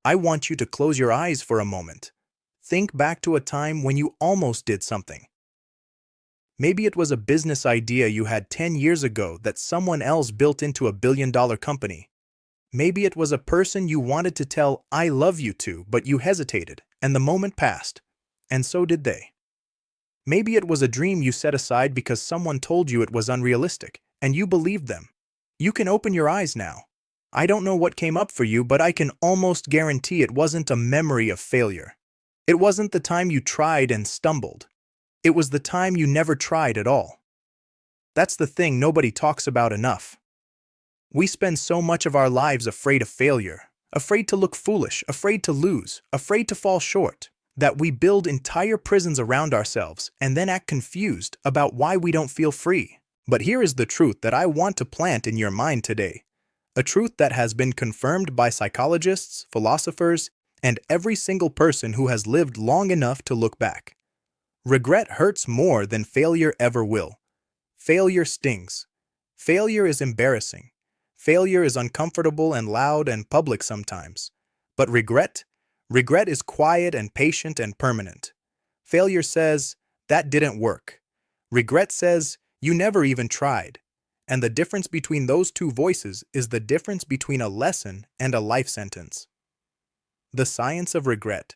I want you to close your eyes for a moment. Think back to a time when you almost did something. Maybe it was a business idea you had 10 years ago that someone else built into a $1 billion company. Maybe it was a person you wanted to tell "I love you" to, but you hesitated, and the moment passed, and so did they. Maybe it was a dream you set aside because someone told you it was unrealistic, and you believed them. You can open your eyes now. I don't know what came up for you, but I can almost guarantee it wasn't a memory of failure. It wasn't the time you tried and stumbled. It was the time you never tried at all. That's the thing nobody talks about enough. We spend so much of our lives afraid of failure, afraid to look foolish, afraid to lose, afraid to fall short, that we build entire prisons around ourselves and then act confused about why we don't feel free. But here is the truth that I want to plant in your mind today. A truth that has been confirmed by psychologists, philosophers, and every single person who has lived long enough to look back. Regret hurts more than failure ever will. Failure stings. Failure is embarrassing. Failure is uncomfortable and loud and public sometimes. But regret is quiet and patient and permanent. Failure says, "That didn't work." Regret says, "You never even tried." And the difference between those two voices is the difference between a lesson and a life sentence. The science of regret.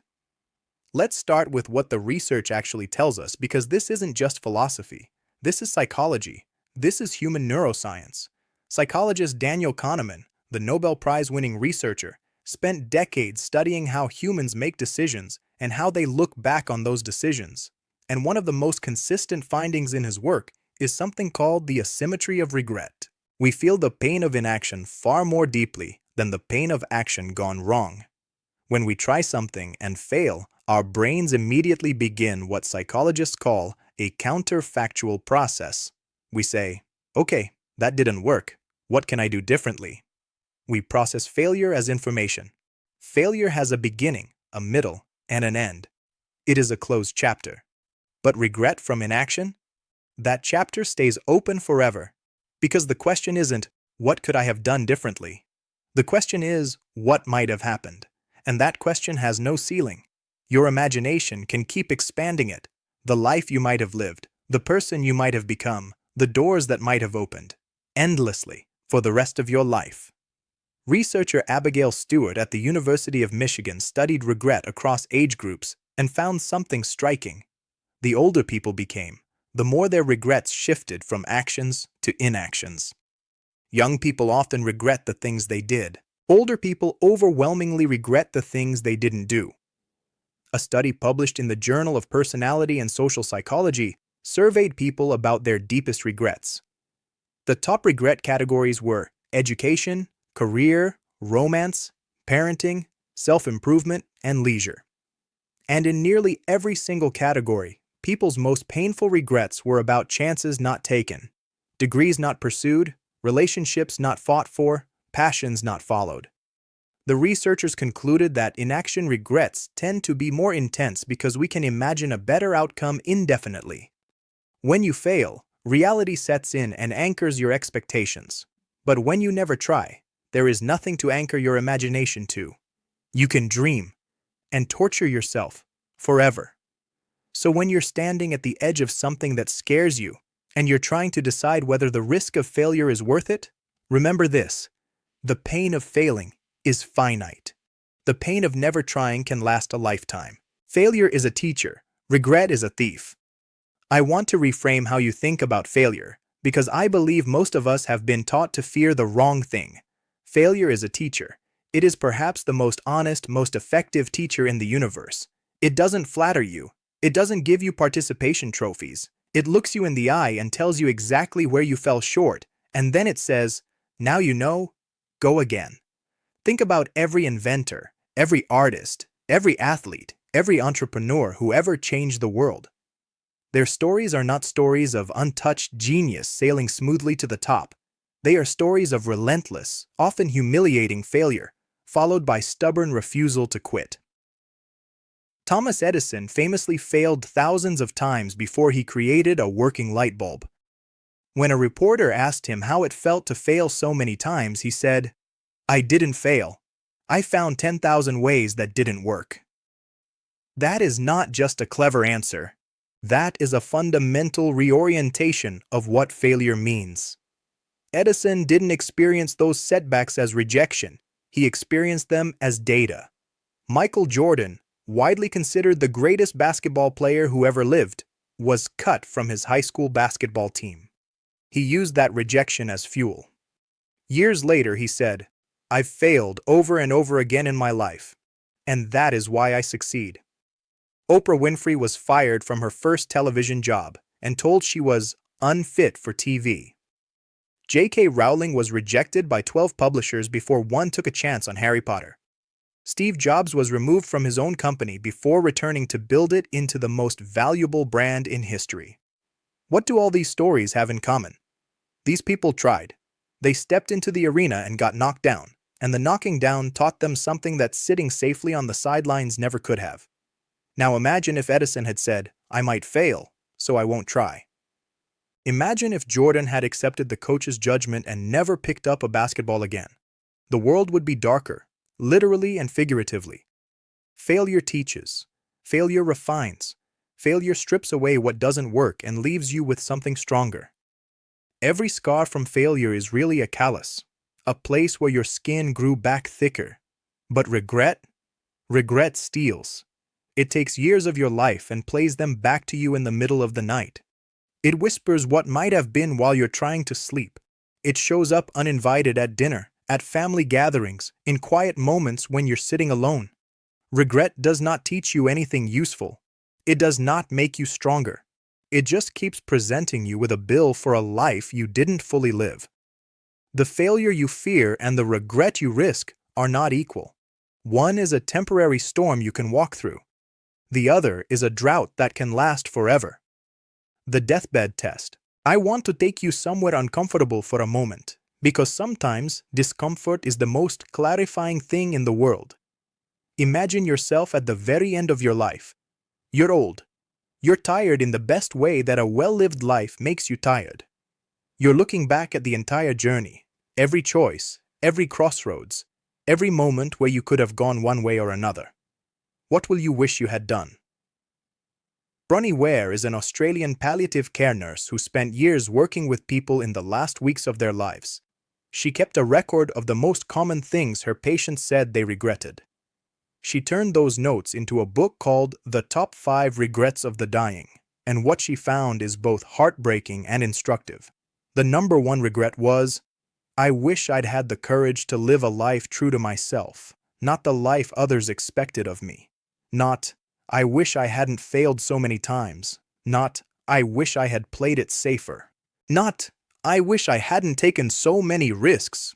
Let's start with what the research actually tells us, because this isn't just philosophy. This is psychology. This is human neuroscience. Psychologist Daniel Kahneman, the Nobel Prize-winning researcher, spent decades studying how humans make decisions and how they look back on those decisions. And one of the most consistent findings in his work is something called the asymmetry of regret. We feel the pain of inaction far more deeply than the pain of action gone wrong. When we try something and fail, our brains immediately begin what psychologists call a counterfactual process. We say, "Okay, that didn't work. What can I do differently?" We process failure as information. Failure has a beginning, a middle, and an end. It is a closed chapter. But regret from inaction? That chapter stays open forever. Because the question isn't, "What could I have done differently?" The question is, "What might have happened?" And that question has no ceiling. Your imagination can keep expanding it. The life you might have lived, the person you might have become, the doors that might have opened, endlessly, for the rest of your life. Researcher Abigail Stewart at the University of Michigan studied regret across age groups and found something striking. The older people became, the more their regrets shifted from actions to inactions. Young people often regret the things they did. Older people overwhelmingly regret the things they didn't do. A study published in the Journal of Personality and Social Psychology surveyed people about their deepest regrets. The top regret categories were education, career, romance, parenting, self-improvement, and leisure. And in nearly every single category, people's most painful regrets were about chances not taken, degrees not pursued, relationships not fought for, passions not followed. The researchers concluded that inaction regrets tend to be more intense because we can imagine a better outcome indefinitely. When you fail, reality sets in and anchors your expectations. But when you never try, there is nothing to anchor your imagination to. You can dream and torture yourself forever. So when you're standing at the edge of something that scares you and you're trying to decide whether the risk of failure is worth it, remember this: the pain of failing is finite. The pain of never trying can last a lifetime. Failure is a teacher. Regret is a thief. I want to reframe how you think about failure, because I believe most of us have been taught to fear the wrong thing. Failure is a teacher. It is perhaps the most honest, most effective teacher in the universe. It doesn't flatter you. It doesn't give you participation trophies. It looks you in the eye and tells you exactly where you fell short, and then it says, "Now you know, go again." Think about every inventor, every artist, every athlete, every entrepreneur who ever changed the world. Their stories are not stories of untouched genius sailing smoothly to the top. They are stories of relentless, often humiliating failure, followed by stubborn refusal to quit. Thomas Edison famously failed thousands of times before he created a working light bulb. When a reporter asked him how it felt to fail so many times, he said, "I didn't fail. I found 10,000 ways that didn't work. That is not just a clever answer. That is a fundamental reorientation of what failure means. Edison didn't experience those setbacks as rejection. He experienced them as data. Michael Jordan, widely considered the greatest basketball player who ever lived, was cut from his high school basketball team. He used that rejection as fuel. Years later, he said, "I've failed over and over again in my life, and that is why I succeed." Oprah Winfrey was fired from her first television job and told she was unfit for TV. J.K. Rowling was rejected by 12 publishers before one took a chance on Harry Potter. Steve Jobs was removed from his own company before returning to build it into the most valuable brand in history. What do all these stories have in common? These people tried. They stepped into the arena and got knocked down, and the knocking down taught them something that sitting safely on the sidelines never could have. Now imagine if Edison had said, "I might fail, so I won't try." Imagine if Jordan had accepted the coach's judgment and never picked up a basketball again. The world would be darker, literally and figuratively. Failure teaches. Failure refines. Failure strips away what doesn't work and leaves you with something stronger. Every scar from failure is really a callus, a place where your skin grew back thicker. But regret steals. It takes years of your life and plays them back to you in the middle of the night. It whispers what might have been while you're trying to sleep. It shows up uninvited at dinner, at family gatherings, in quiet moments when you're sitting alone. Regret does not teach you anything useful. It does not make you stronger. It just keeps presenting you with a bill for a life you didn't fully live. The failure you fear and the regret you risk are not equal. One is a temporary storm you can walk through. The other is a drought that can last forever. The deathbed test. I want to take you somewhere uncomfortable for a moment, because sometimes discomfort is the most clarifying thing in the world. Imagine yourself at the very end of your life. You're old. You're tired in the best way that a well-lived life makes you tired. You're looking back at the entire journey, every choice, every crossroads, every moment where you could have gone one way or another. What will you wish you had done? Bronnie Ware is an Australian palliative care nurse who spent years working with people in the last weeks of their lives. She kept a record of the most common things her patients said they regretted. She turned those notes into a book called The Top 5 Regrets of the Dying, and what she found is both heartbreaking and instructive. The number one regret was, "I wish I'd had the courage to live a life true to myself, not the life others expected of me." Not, "I wish I hadn't failed so many times." Not, "I wish I had played it safer." Not, "I wish I hadn't taken so many risks."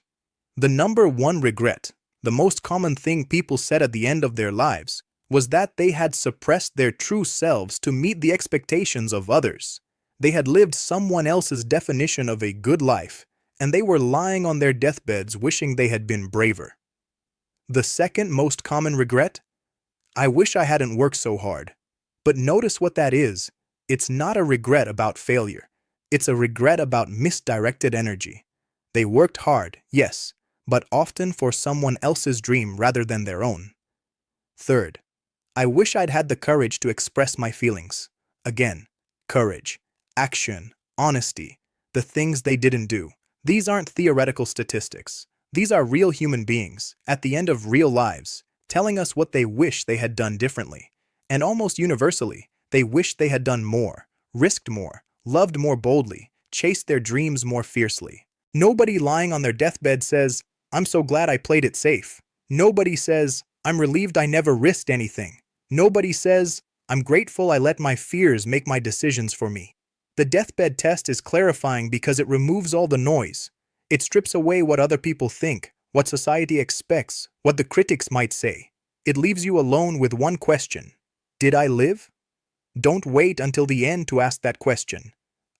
The number one regret, the most common thing people said at the end of their lives, was that they had suppressed their true selves to meet the expectations of others. They had lived someone else's definition of a good life, and they were lying on their deathbeds wishing they had been braver. The second most common regret? "I wish I hadn't worked so hard." But notice what that is. It's not a regret about failure. It's a regret about misdirected energy. They worked hard, yes, but often for someone else's dream rather than their own. Third, "I wish I'd had the courage to express my feelings." Again, courage, action, honesty, the things they didn't do. These aren't theoretical statistics. These are real human beings, at the end of real lives, telling us what they wish they had done differently. And almost universally, they wish they had done more, risked more, loved more boldly, chased their dreams more fiercely. Nobody lying on their deathbed says, "I'm so glad I played it safe." Nobody says, "I'm relieved I never risked anything." Nobody says, "I'm grateful I let my fears make my decisions for me." The deathbed test is clarifying because it removes all the noise. It strips away what other people think, what society expects, what the critics might say. It leaves you alone with one question. Did I live? Don't wait until the end to ask that question.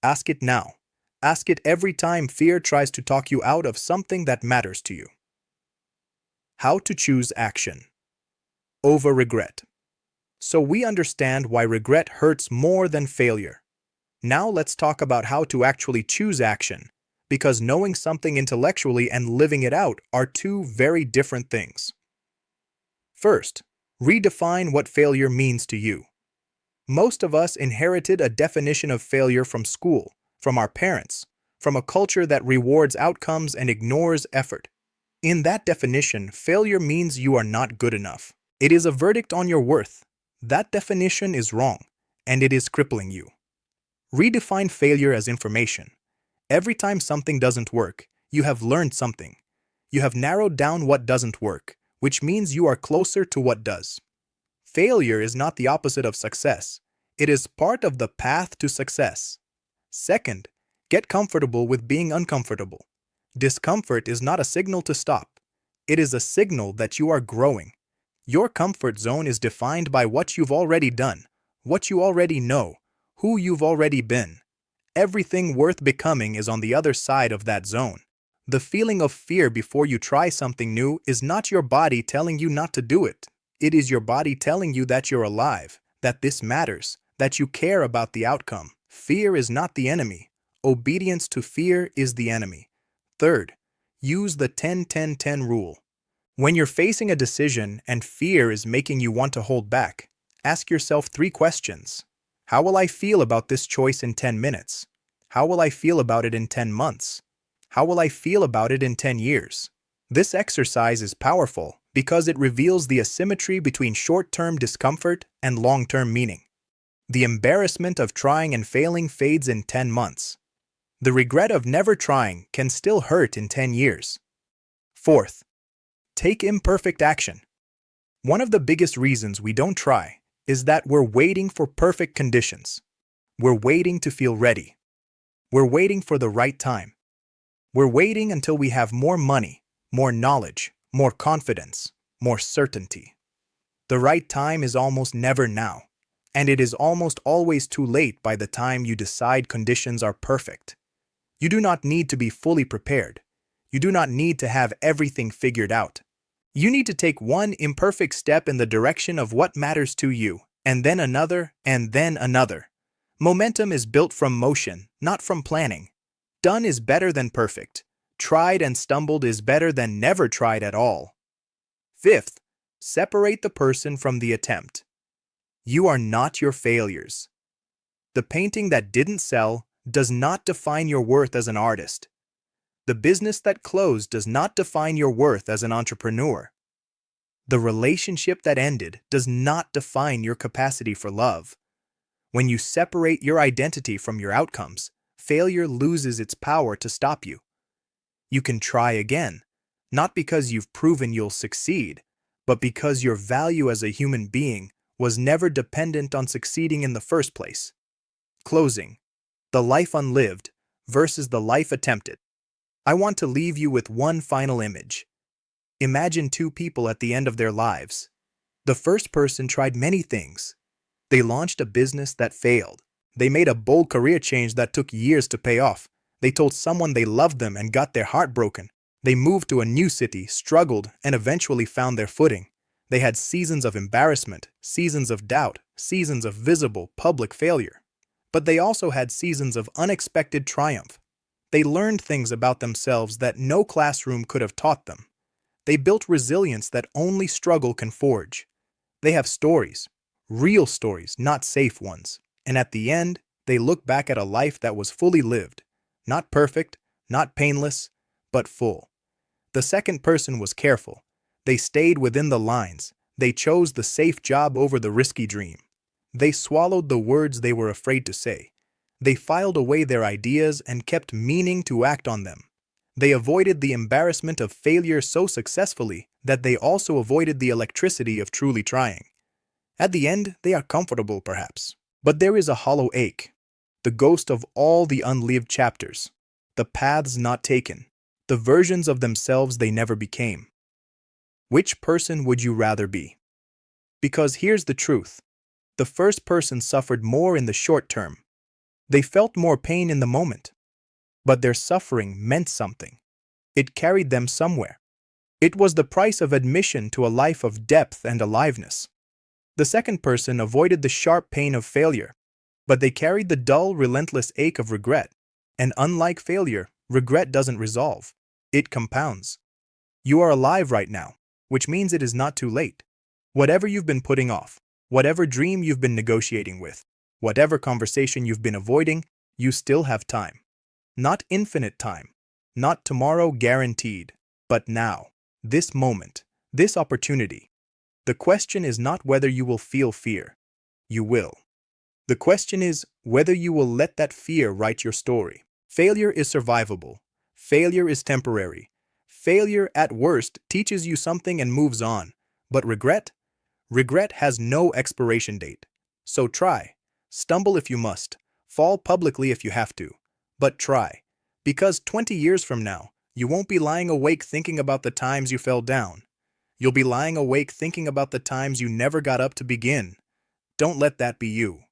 Ask it now. Ask it every time fear tries to talk you out of something that matters to you. How to choose action. Over regret. So we understand why regret hurts more than failure. Now let's talk about how to actually choose action, because knowing something intellectually and living it out are two very different things. First, redefine what failure means to you. Most of us inherited a definition of failure from school, from our parents, from a culture that rewards outcomes and ignores effort. In that definition, failure means you are not good enough. It is a verdict on your worth. That definition is wrong, and it is crippling you. Redefine failure as information. Every time something doesn't work, you have learned something. You have narrowed down what doesn't work, which means you are closer to what does. Failure is not the opposite of success. It is part of the path to success. Second, get comfortable with being uncomfortable. Discomfort is not a signal to stop. It is a signal that you are growing. Your comfort zone is defined by what you've already done, what you already know, who you've already been. Everything worth becoming is on the other side of that zone. The feeling of fear before you try something new is not your body telling you not to do it. It is your body telling you that you're alive, that this matters, that you care about the outcome. Fear is not the enemy. Obedience to fear is the enemy. Third, use the 10-10-10 rule. When you're facing a decision and fear is making you want to hold back, ask yourself 3 questions. How will I feel about this choice in 10 minutes? How will I feel about it in 10 months? How will I feel about it in 10 years? This exercise is powerful because it reveals the asymmetry between short-term discomfort and long-term meaning. The embarrassment of trying and failing fades in 10 months. The regret of never trying can still hurt in 10 years. Fourth, take imperfect action. One of the biggest reasons we don't try is that we're waiting for perfect conditions. We're waiting to feel ready. We're waiting for the right time. We're waiting until we have more money, more knowledge, more confidence, more certainty. The right time is almost never now, and it is almost always too late by the time you decide conditions are perfect. You do not need to be fully prepared. You do not need to have everything figured out. You need to take one imperfect step in the direction of what matters to you, and then another, and then another. Momentum is built from motion, not from planning. Done is better than perfect. Tried and stumbled is better than never tried at all. Fifth, separate the person from the attempt. You are not your failures. The painting that didn't sell does not define your worth as an artist. The business that closed does not define your worth as an entrepreneur. The relationship that ended does not define your capacity for love. When you separate your identity from your outcomes, failure loses its power to stop you. You can try again, not because you've proven you'll succeed, but because your value as a human being was never dependent on succeeding in the first place. Closing. The life unlived versus the life attempted. I want to leave you with one final image. Imagine 2 people at the end of their lives. The first person tried many things. They launched a business that failed. They made a bold career change that took years to pay off. They told someone they loved them and got their heart broken. They moved to a new city, struggled, and eventually found their footing. They had seasons of embarrassment, seasons of doubt, seasons of visible, public failure. But they also had seasons of unexpected triumph. They learned things about themselves that no classroom could have taught them. They built resilience that only struggle can forge. They have stories, real stories, not safe ones. And at the end, they look back at a life that was fully lived. Not perfect, not painless, but full. The second person was careful. They stayed within the lines. They chose the safe job over the risky dream. They swallowed the words they were afraid to say. They filed away their ideas and kept meaning to act on them. They avoided the embarrassment of failure so successfully that they also avoided the electricity of truly trying. At the end, they are comfortable perhaps, but there is a hollow ache, the ghost of all the unlived chapters, the paths not taken, the versions of themselves they never became. Which person would you rather be? Because here's the truth. The first person suffered more in the short term. They felt more pain in the moment. But their suffering meant something. It carried them somewhere. It was the price of admission to a life of depth and aliveness. The second person avoided the sharp pain of failure, but they carried the dull, relentless ache of regret. And unlike failure, regret doesn't resolve. It compounds. You are alive right now, which means it is not too late. Whatever you've been putting off, whatever dream you've been negotiating with, whatever conversation you've been avoiding, you still have time. Not infinite time, not tomorrow guaranteed, but now, this moment, this opportunity. The question is not whether you will feel fear. You will. The question is whether you will let that fear write your story. Failure is survivable. Failure is temporary. Failure, at worst, teaches you something and moves on. But regret? Regret has no expiration date. So try. Stumble if you must. Fall publicly if you have to. But try. Because 20 years from now, you won't be lying awake thinking about the times you fell down. You'll be lying awake thinking about the times you never got up to begin. Don't let that be you.